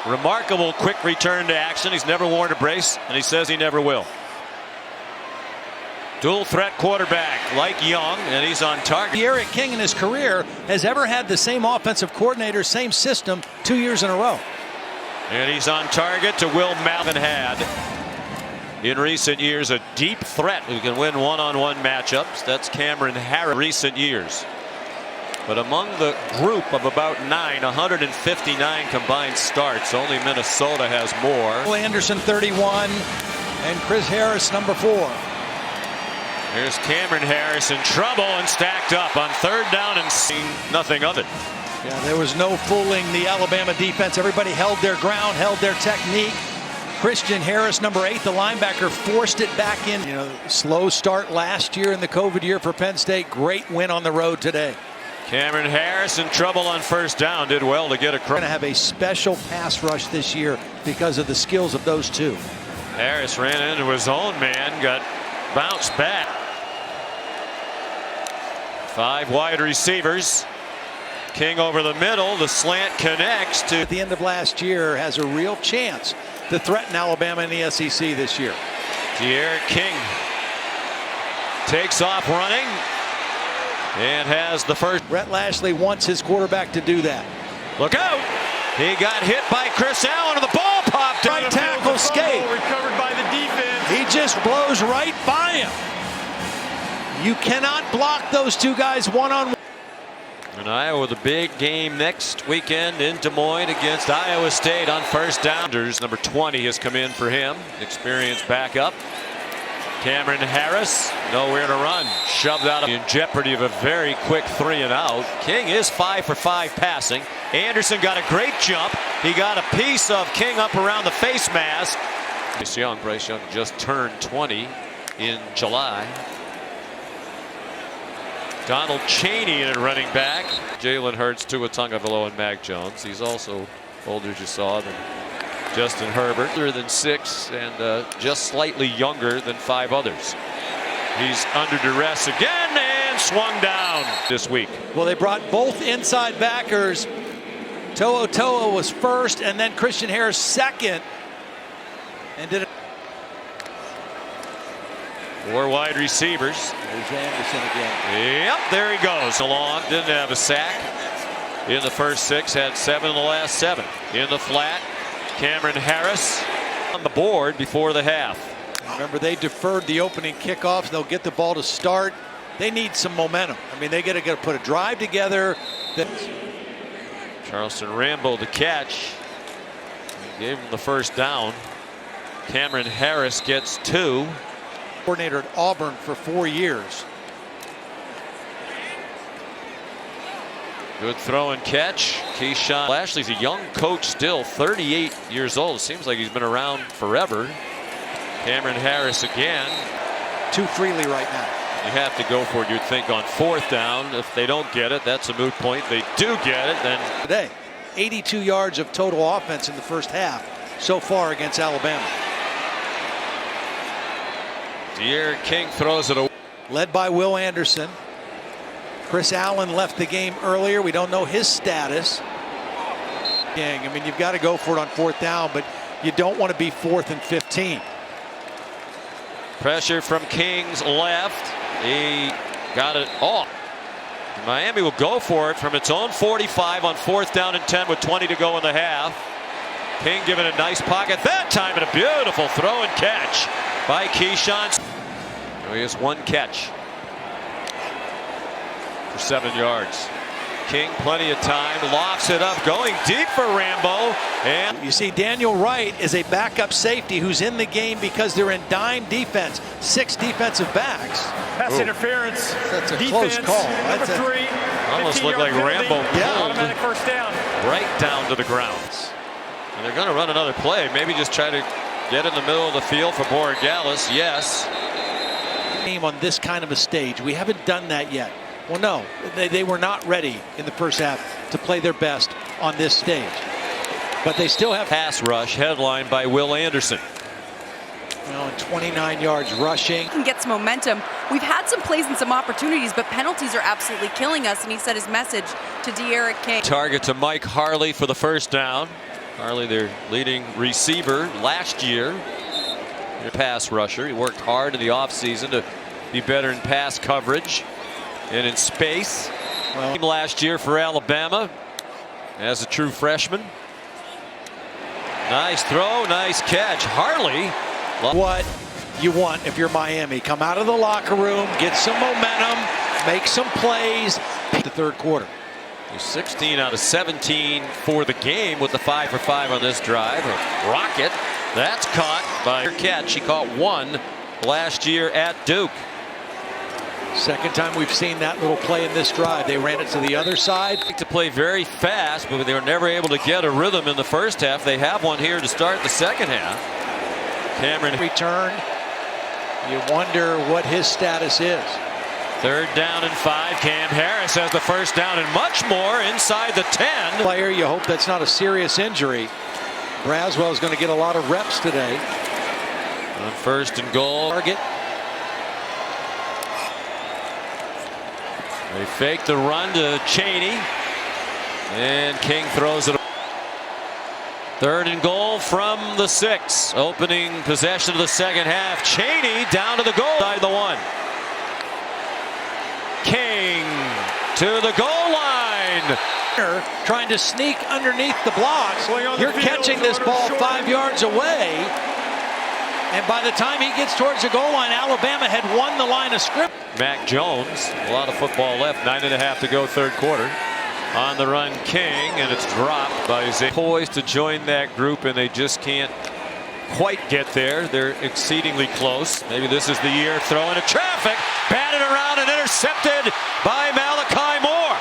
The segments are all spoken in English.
Remarkable quick return to action. He's never worn a brace, and he says he never will. Dual threat quarterback like Young, and he's on target. Eric King in his career has ever had the same offensive coordinator, same system 2 years in a row. And he's on target to Will Malvin had in recent years a deep threat who can win one-on-one matchups. That's Cameron Harris recent years. But among the group of about 159 combined starts, only Minnesota has more. Will Anderson 31 and Chris Harris number 4. Here's Cameron Harris in trouble and stacked up on third down and seeing nothing of it. Yeah, there was no fooling the Alabama defense. Everybody held their ground, held their technique. Christian Harris, number 8, the linebacker, forced it back in. You know, slow start last year in the COVID year for Penn State. Great win on the road today. Cameron Harris in trouble on first down. Did well to get across. Going to have a special pass rush this year because of the skills of those two. Harris ran into his own man, got bounced back. 5 wide receivers. King over the middle. The slant connects to. At the end of last year, has a real chance to threaten Alabama in the SEC this year. D'Eriq King takes off running and has the first. Brett Lashley wants his quarterback to do that. Look out! He got hit by Chris Allen, and the ball popped out. Right tackle skate. Recovered by the defense. He just blows right by him. You cannot block those two guys one-on-one. And Iowa with a big game next weekend in Des Moines against Iowa State on first down. Number 20 has come in for him. Experienced backup. Cameron Harris nowhere to run. Shoved out in jeopardy of a very quick 3 and out. King is 5 for 5 passing. Anderson got a great jump. He got a piece of King up around the face mask. Bryce Young just turned 20 in July. Donald Chaney in at running back. Jalen Hurts, Tua Tagovailoa, and Mac Jones. He's also older, as you saw, than Justin Herbert. Older than 6 and just slightly younger than 5 others. He's under duress again and swung down this week. Well, they brought both inside backers. Toa was first, and then Christian Harris second. And did it. 4 wide receivers. There's Anderson again. Yep, there he goes. Along, didn't have a sack in the first 6, had 7 in the last 7. In the flat, Cameron Harris on the board before the half. Remember, they deferred the opening kickoffs. They'll get the ball to start. They need some momentum. I mean, they got to put a drive together. Charleston Rambo the catch. He gave him the first down. Cameron Harris gets 2. Coordinator at Auburn for 4 years. Good throw and catch. Keyshawn Lashley's a young coach still, 38 years old. It seems like he's been around forever. Cameron Harris again. Too freely right now. You have to go for it, you'd think, on fourth down. If they don't get it, that's a moot point. They do get it, then. Today, 82 yards of total offense in the first half so far against Alabama. D'Eriq King throws it away. Led by Will Anderson. Chris Allen left the game earlier. We don't know his status. I mean, you've got to go for it on fourth down, but you don't want to be 4th and 15. Pressure from King's left. He got it off. Miami will go for it from its own 45 on 4th down and 10 with 20 to go in the half. King giving a nice pocket that time, and a beautiful throw and catch by Keyshawn. He has 1 catch for 7 yards. King plenty of time, lofts it up, going deep for Rambo. And you see Daniel Wright is a backup safety who's in the game because they're in dime defense. 6 defensive backs. Pass interference. That's a defense, close call. Number 3. Almost looked like Rambo pulled automatic first down. Right down to the ground. And they're going to run another play. Maybe just try to get in the middle of the field for Borregales. Yes. On this kind of a stage, we haven't done that yet. Well, no, they were not ready in the first half to play their best on this stage. But they still have pass rush headlined by Will Anderson. Well, 29 yards rushing. Can get some momentum. We've had some plays and some opportunities, but penalties are absolutely killing us. And he said his message to D'Eriq King. Target to Mike Harley for the first down. Harley, their leading receiver last year, pass rusher. He worked hard in the offseason to be better in pass coverage and in space. Well, last year for Alabama as a true freshman. Nice throw, nice catch. Harley. What you want if you're Miami. Come out of the locker room, get some momentum, make some plays. The third quarter. 16 out of 17 for the game with the 5 for 5 on this drive. A rocket. That's caught by catch. He caught one last year at Duke. Second time we've seen that little play in this drive. They ran it to the other side. To play very fast, but they were never able to get a rhythm in the first half. They have one here to start the second half. Cameron return. You wonder what his status is. 3rd down and 5. Cam Harris has the first down and much more inside the 10. Player, you hope that's not a serious injury. Braswell is going to get a lot of reps today. On 1st and goal. Target. They fake the run to Chaney. And King throws it. 3rd and goal from the 6. Opening possession of the second half. Chaney down to the goal side of the 1. King to the goal line. Trying to sneak underneath the blocks. You're catching this ball 5 yards away. And by the time he gets towards the goal line, Alabama had won the line of scrimmage. Mac Jones, a lot of football left, 9.5 to go, 3rd quarter. On the run, King, and it's dropped by Zay. Poised to join that group, and they just can't quite get there. They're exceedingly close. Maybe this is the year. Throw into traffic, batted around and intercepted by Malachi Moore.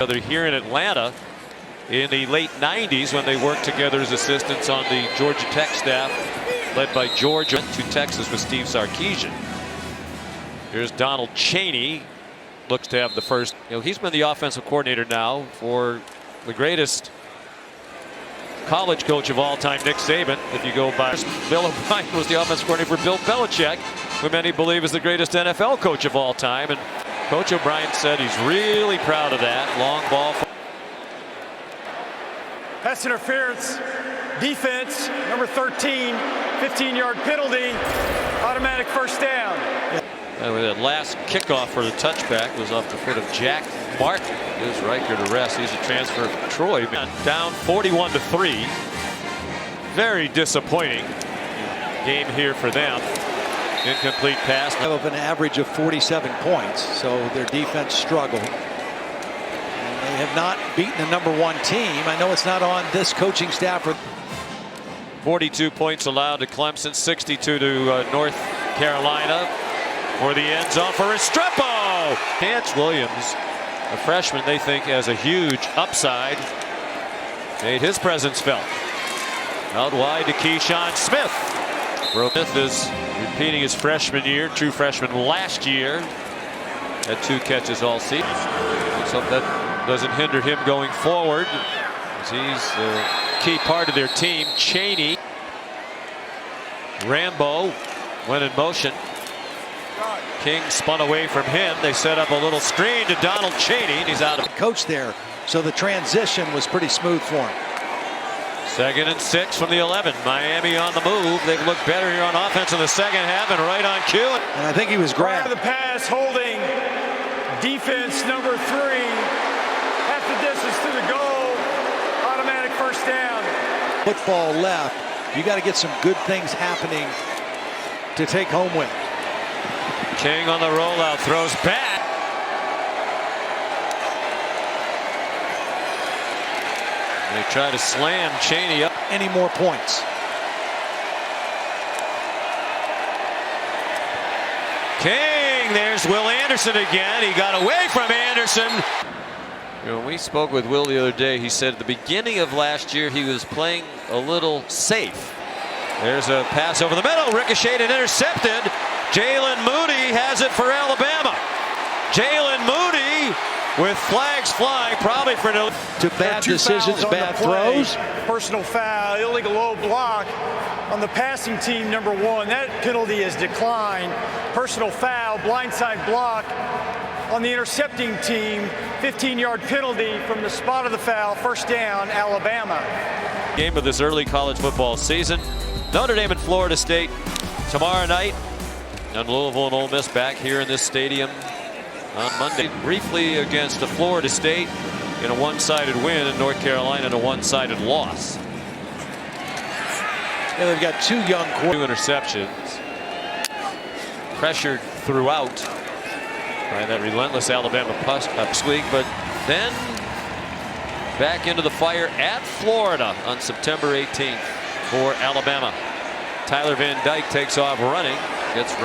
They're here in Atlanta in the late 90s when they worked together as assistants on the Georgia Tech staff, led by Georgia, to Texas with Steve Sarkisian. Here's Donald Chaney. Looks to have the first. He's been the offensive coordinator now for the greatest college coach of all time, Nick Saban. If you go by, Bill O'Brien was the offensive coordinator for Bill Belichick, who many believe is the greatest NFL coach of all time. And Coach O'Brien said he's really proud of that. Long ball. Pass interference. Defense, number 13, 15-yard penalty. Automatic first down. That last kickoff for the touchback was off the foot of Jack Martin. Gives Riker to rest. He's a transfer from Troy. Down 41-3. Very disappointing game here for them. Incomplete pass. Of an average of 47 points, so their defense struggled. And they have not beaten the #1 team. I know it's not on this coaching staff. 42 points allowed to Clemson, 62 to North Carolina. For the end zone for Restrepo. Chance Williams, a freshman they think has a huge upside, made his presence felt. Out wide to Keyshawn Smith. Smith is repeating his freshman year, true freshman last year. Had 2 catches all season. Let's hope that doesn't hinder him going forward, as he's the key part of their team. Chaney. Rambo went in motion. King spun away from him. They set up a little screen to Donald Chaney, and he's out of coach there, so the transition was pretty smooth for him. 2nd and 6 from the 11. Miami on the move. They've looked better here on offense in the second half, and right on cue. And I think he was grabbed. The pass, holding. Defense number 3. Half the distance to the goal. Automatic first down. Football left. You got to get some good things happening to take home with. King on the rollout, throws back. They try to slam Chaney up. Any more points? King, there's Will Anderson again. He got away from Anderson. When we spoke with Will the other day, he said at the beginning of last year he was playing a little safe. There's a pass over the middle, ricocheted and intercepted. Jalen Moody has it for Alabama. Jalen Moody with flags flying, probably for no. To bad decisions, bad throws. Personal foul, illegal low block on the passing team number 1. That penalty has declined. Personal foul, blindside block on the intercepting team. 15-yard penalty from the spot of the foul. First down, Alabama. Game of this early college football season. Notre Dame and Florida State tomorrow night. And Louisville and Ole Miss back here in this stadium on Monday. Briefly against the Florida State in a one-sided win, and North Carolina in a one-sided loss. Yeah, they've got two young Two interceptions. Pressured throughout by that relentless Alabama push this week, but then back into the fire at Florida on September 18th for Alabama. Tyler Van Dyke takes off running. Gets